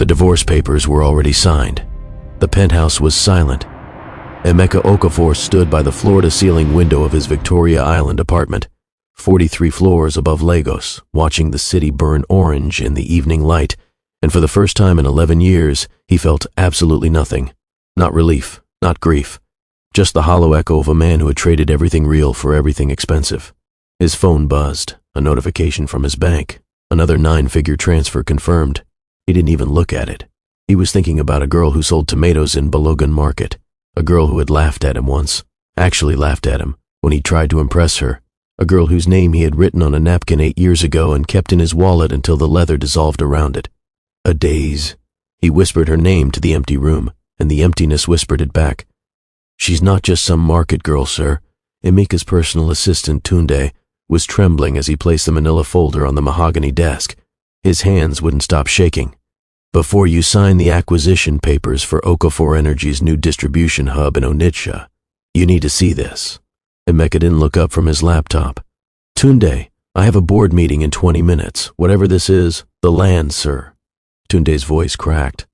The divorce papers were already signed. The penthouse was silent. Emeka Okafor stood by the floor-to-ceiling window of his Victoria Island apartment, 43 floors above Lagos, watching the city burn orange in the evening light, and for the first time in 11 years, he felt absolutely nothing. Not relief, not grief. Just the hollow echo of a man who had traded everything real for everything expensive. His phone buzzed, a notification from his bank. Another 9-figure transfer confirmed. He didn't even look at it. He was thinking about a girl who sold tomatoes in Balogun Market. A girl who had laughed at him once, actually laughed at him, when he tried to impress her. A girl whose name he had written on a napkin 8 years ago and kept in his wallet until the leather dissolved around it. Adaeze. He whispered her name to the empty room, and the emptiness whispered it back. She's not just some market girl, sir. Emeka's personal assistant, Tunde, was trembling as he placed the manila folder on the mahogany desk. His hands wouldn't stop shaking. Before you sign the acquisition papers for Okafor Energy's new distribution hub in Onitsha, you need to see this. Emeka didn't look up from his laptop. Tunde, I have a board meeting in 20 minutes. Whatever this is, the land, sir. Tunde's voice cracked.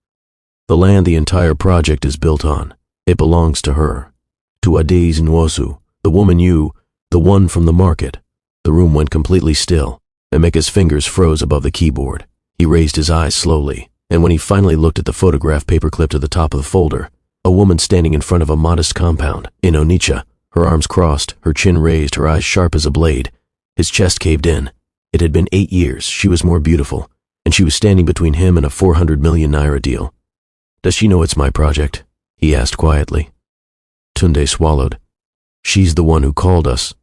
The land the entire project is built on. It belongs to her. To Adaeze Nwosu, the woman the one from the market. The room went completely still. Emeka's fingers froze above the keyboard. He raised his eyes slowly, and when he finally looked at the photograph paperclipped to the top of the folder, a woman standing in front of a modest compound in Onitsha, her arms crossed, her chin raised, her eyes sharp as a blade. His chest caved in. It had been 8 years. She was more beautiful, and she was standing between him and a 400 million naira deal. Does she know it's my project? He asked quietly. Tunde swallowed. She's the one who called us.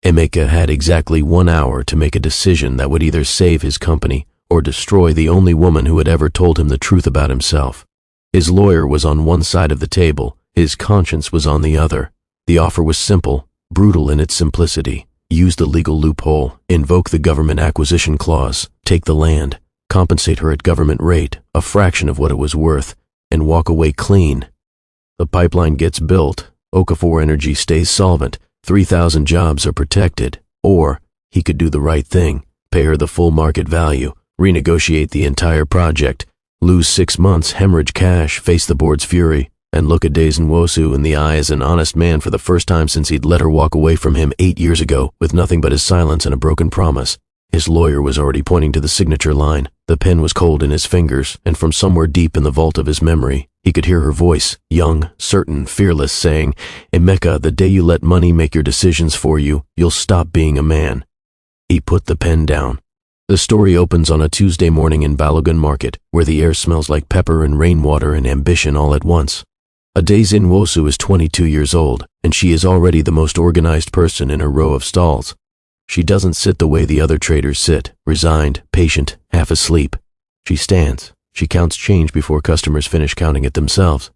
Emeka had exactly 1 hour to make a decision that would either save his company or destroy the only woman who had ever told him the truth about himself. His lawyer was on one side of the table, his conscience was on the other. The offer was simple, brutal in its simplicity. Use the legal loophole, invoke the government acquisition clause, take the land, compensate her at government rate, a fraction of what it was worth, and walk away clean. The pipeline gets built, Okafor Energy stays solvent, 3,000 jobs are protected. Or he could do the right thing, pay her the full market value, renegotiate the entire project, lose 6 months, hemorrhage cash, face the board's fury, and look Adaeze Nwosu in the eye as an honest man for the first time since he'd let her walk away from him 8 years ago with nothing but his silence and a broken promise. His lawyer was already pointing to the signature line. The pen was cold in his fingers, and from somewhere deep in the vault of his memory, he could hear her voice, young, certain, fearless, saying, Emeka, the day you let money make your decisions for you, you'll stop being a man. He put the pen down. The story opens on a Tuesday morning in Balogun Market, where the air smells like pepper and rainwater and ambition all at once. Adaeze Nwosu is 22 years old, and she is already the most organized person in her row of stalls. She doesn't sit the way the other traders sit, resigned, patient, half asleep. She stands. She counts change before customers finish counting it themselves.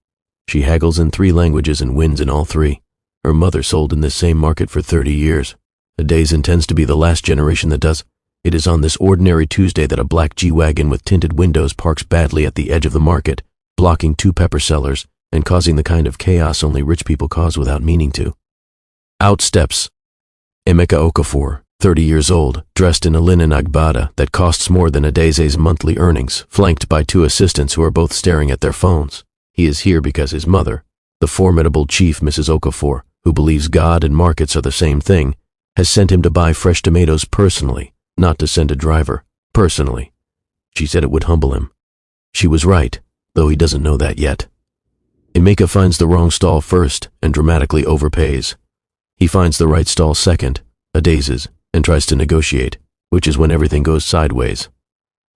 She haggles in 3 languages and wins in all 3. Her mother sold in this same market for 30 years. Adaeze intends to be the last generation that does. It is on this ordinary Tuesday that a black G-Wagon with tinted windows parks badly at the edge of the market, blocking 2 pepper sellers and causing the kind of chaos only rich people cause without meaning to. Out steps Emeka Okafor, 30 years old, dressed in a linen agbada that costs more than Adaeze's monthly earnings, flanked by 2 assistants who are both staring at their phones. He is here because his mother, the formidable chief Mrs. Okafor, who believes God and markets are the same thing, has sent him to buy fresh tomatoes personally, not to send a driver, personally. She said it would humble him. She was right, though he doesn't know that yet. Emeka finds the wrong stall first and dramatically overpays. He finds the right stall second, Adaeze's, and tries to negotiate, which is when everything goes sideways.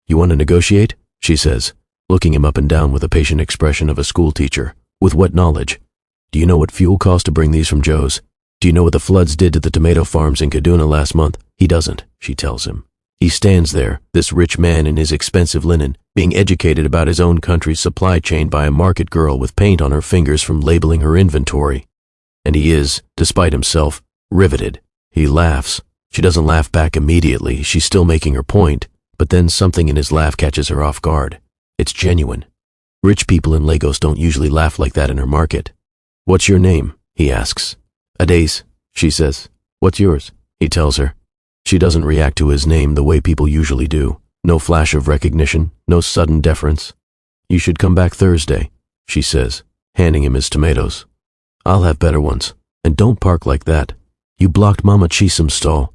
You want to negotiate? She says, looking him up and down with the patient expression of a schoolteacher. With what knowledge? Do you know what fuel cost to bring these from Joe's? Do you know what the floods did to the tomato farms in Kaduna last month? He doesn't, she tells him. He stands there, this rich man in his expensive linen, being educated about his own country's supply chain by a market girl with paint on her fingers from labeling her inventory. And he is, despite himself, riveted. He laughs. She doesn't laugh back immediately. She's still making her point, but then something in his laugh catches her off guard. It's genuine. Rich people in Lagos don't usually laugh like that in her market. What's your name? He asks. Adaeze, she says. What's yours? He tells her. She doesn't react to his name the way people usually do. No flash of recognition, no sudden deference. You should come back Thursday, she says, handing him his tomatoes. I'll have better ones. And don't park like that. You blocked Mama Chisam's stall.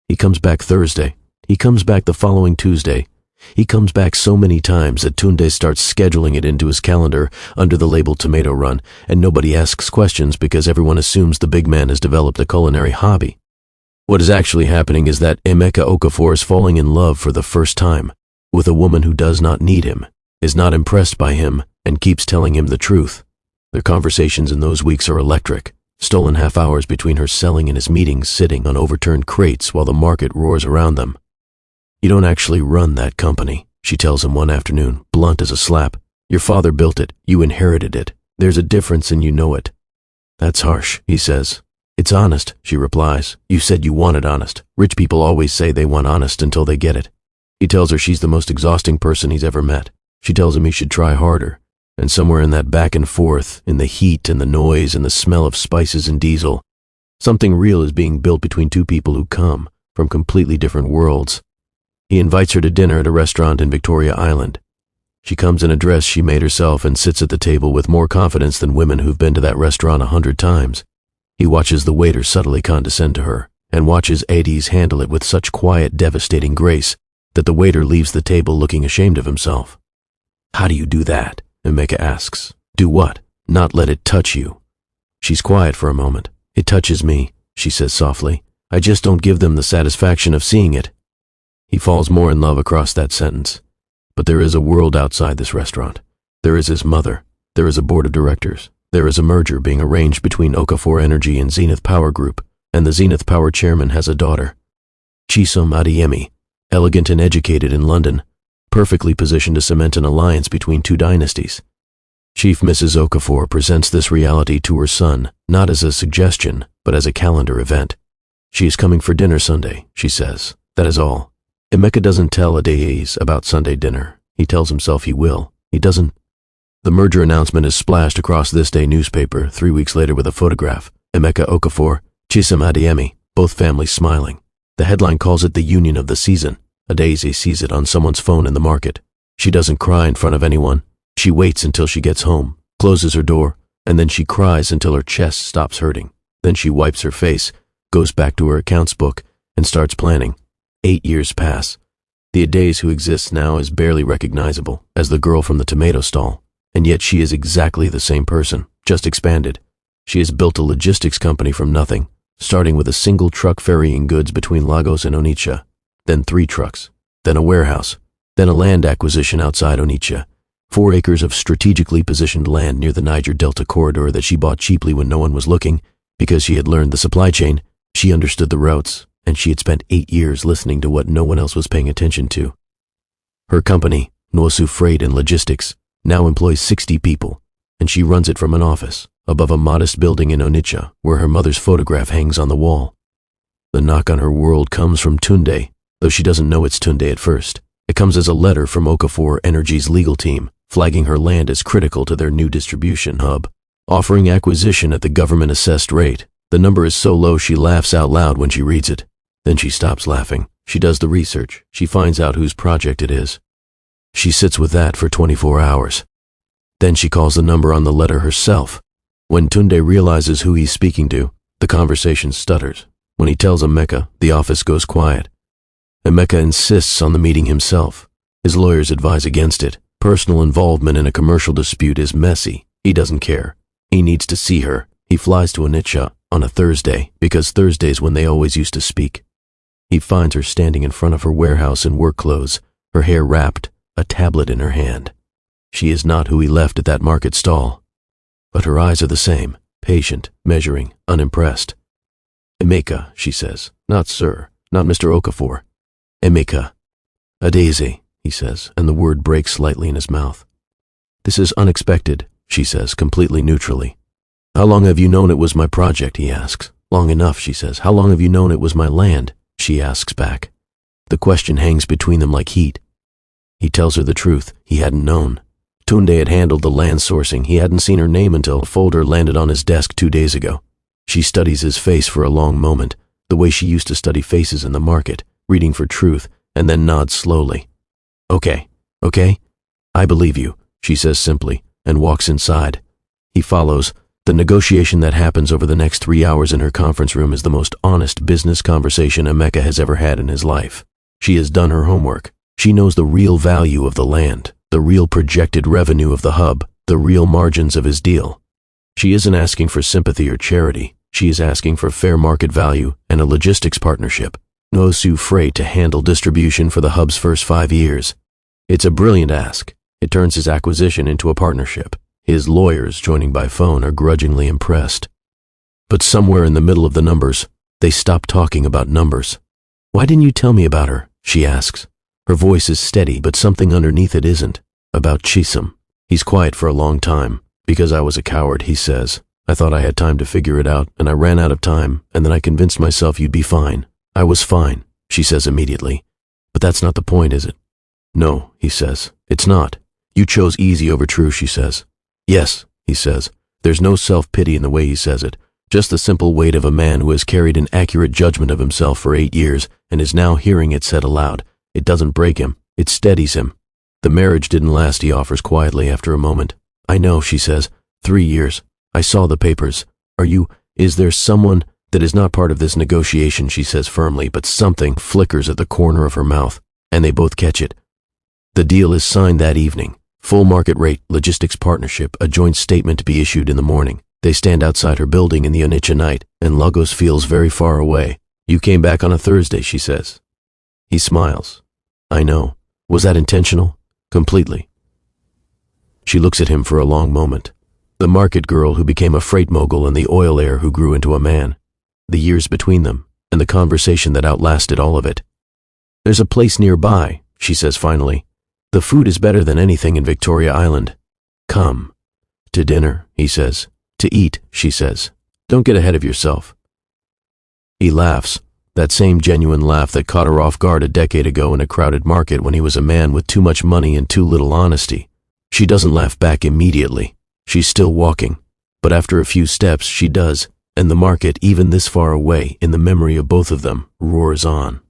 He comes back Thursday. He comes back the following Tuesday. He comes back so many times that Tunde starts scheduling it into his calendar under the label Tomato Run, and nobody asks questions because everyone assumes the big man has developed a culinary hobby. What is actually happening is that Emeka Okafor is falling in love for the first time with a woman who does not need him, is not impressed by him, and keeps telling him the truth. Their conversations in those weeks are electric, stolen half hours between her selling and his meetings sitting on overturned crates while the market roars around them. You don't actually run that company, she tells him one afternoon, blunt as a slap. Your father built it. You inherited it. There's a difference and you know it. That's harsh, he says. It's honest, she replies. You said you wanted honest. Rich people always say they want honest until they get it. He tells her she's the most exhausting person he's ever met. She tells him he should try harder. And somewhere in that back and forth, in the heat and the noise and the smell of spices and diesel, something real is being built between two people who come from completely different worlds. He invites her to dinner at a restaurant in Victoria Island. She comes in a dress she made herself and sits at the table with more confidence than women who've been to that restaurant 100 times. He watches the waiter subtly condescend to her, and watches Adaeze handle it with such quiet, devastating grace that the waiter leaves the table looking ashamed of himself. How do you do that? Emeka asks. Do what? Not let it touch you. She's quiet for a moment. It touches me, she says softly. I just don't give them the satisfaction of seeing it. He falls more in love across that sentence. But there is a world outside this restaurant. There is his mother. There is a board of directors. There is a merger being arranged between Okafor Energy and Zenith Power Group, and the Zenith Power chairman has a daughter. Chisom Adeyemi, elegant and educated in London, perfectly positioned to cement an alliance between two dynasties. Chief Mrs. Okafor presents this reality to her son, not as a suggestion, but as a calendar event. She is coming for dinner Sunday, she says. That is all. Emeka doesn't tell Adaeze about Sunday dinner. He tells himself he will. He doesn't. The merger announcement is splashed across this day newspaper 3 weeks later with a photograph. Emeka Okafor, Chisom Adeyemi, both families smiling. The headline calls it the union of the season. Adaeze sees it on someone's phone in the market. She doesn't cry in front of anyone. She waits until she gets home, closes her door, and then she cries until her chest stops hurting. Then she wipes her face, goes back to her accounts book, and starts planning. 8 years pass. The Adaeze who exists now is barely recognizable as the girl from the tomato stall, and yet she is exactly the same person, just expanded. She has built a logistics company from nothing, starting with a single truck ferrying goods between Lagos and Onitsha, then 3 trucks, then a warehouse, then a land acquisition outside Onitsha, 4 acres of strategically positioned land near the Niger Delta corridor that she bought cheaply when no one was looking. Because she had learned the supply chain, she understood the routes, and she had spent 8 years listening to what no one else was paying attention to. Her company, Nwosu Freight and Logistics, now employs 60 people, and she runs it from an office above a modest building in Onitsha where her mother's photograph hangs on the wall. The knock on her world comes from Tunde, though she doesn't know it's Tunde at first. It comes as a letter from Okafor Energy's legal team, flagging her land as critical to their new distribution hub, offering acquisition at the government-assessed rate. The number is so low she laughs out loud when she reads it. Then she stops laughing. She does the research. She finds out whose project it is. She sits with that for 24 hours. Then she calls the number on the letter herself. When Tunde realizes who he's speaking to, the conversation stutters. When he tells Emeka, the office goes quiet. Emeka insists on the meeting himself. His lawyers advise against it. Personal involvement in a commercial dispute is messy. He doesn't care. He needs to see her. He flies to Onitsha on a Thursday, because Thursday's when they always used to speak. He finds her standing in front of her warehouse in work clothes, her hair wrapped, a tablet in her hand. She is not who he left at that market stall. But her eyes are the same, patient, measuring, unimpressed. Emeka, she says. Not sir, not Mr. Okafor. Emeka. Adaeze, he says, and the word breaks slightly in his mouth. This is unexpected, she says, completely neutrally. How long have you known it was my project, he asks. Long enough, she says. How long have you known it was my land, she asks back. The question hangs between them like heat. He tells her the truth. He hadn't known. Tunde had handled the land sourcing. He hadn't seen her name until a folder landed on his desk 2 days ago. She studies his face for a long moment, the way she used to study faces in the market, reading for truth, and then nods slowly. Okay, I believe you. she says simply, and walks inside. He follows. The negotiation that happens over the next 3 hours in her conference room is the most honest business conversation Emeka has ever had in his life. She has done her homework. She knows the real value of the land, the real projected revenue of the hub, the real margins of his deal. She isn't asking for sympathy or charity. She is asking for fair market value and a logistics partnership. No Sioux freight to handle distribution for the hub's first 5 years. It's a brilliant ask. It turns his acquisition into a partnership. His lawyers, joining by phone, are grudgingly impressed. But somewhere in the middle of the numbers, they stop talking about numbers. "Why didn't you tell me about her?" she asks. Her voice is steady, but something underneath it isn't. "About Chisholm." He's quiet for a long time. "Because I was a coward," he says. "I thought I had time to figure it out, and I ran out of time, and then I convinced myself you'd be fine." "I was fine," she says immediately. "But that's not the point, is it?" "No," he says. "It's not. You chose easy over true," she says. "Yes," he says. There's no self-pity in the way he says it, just the simple weight of a man who has carried an accurate judgment of himself for 8 years and is now hearing it said aloud. It doesn't break him, it steadies him. "The marriage didn't last," he offers quietly after a moment. "I know," she says. 3 years. I saw the papers. Is there someone that is not part of this negotiation," she says firmly, but something flickers at the corner of her mouth, and they both catch it. The deal is signed that evening. Full market rate, logistics partnership, a joint statement to be issued in the morning. They stand outside her building in the Onitsha night, and Lagos feels very far away. "You came back on a Thursday," she says. He smiles. "I know. Was that intentional?" "Completely." She looks at him for a long moment. The market girl who became a freight mogul and the oil heir who grew into a man. The years between them, and the conversation that outlasted all of it. "There's a place nearby," she says finally. "The food is better than anything in Victoria Island. Come." "To dinner," he says. "To eat," she says. "Don't get ahead of yourself." He laughs, that same genuine laugh that caught her off guard a decade ago in a crowded market when he was a man with too much money and too little honesty. She doesn't laugh back immediately. She's still walking, but after a few steps she does, and the market, even this far away, in the memory of both of them, roars on.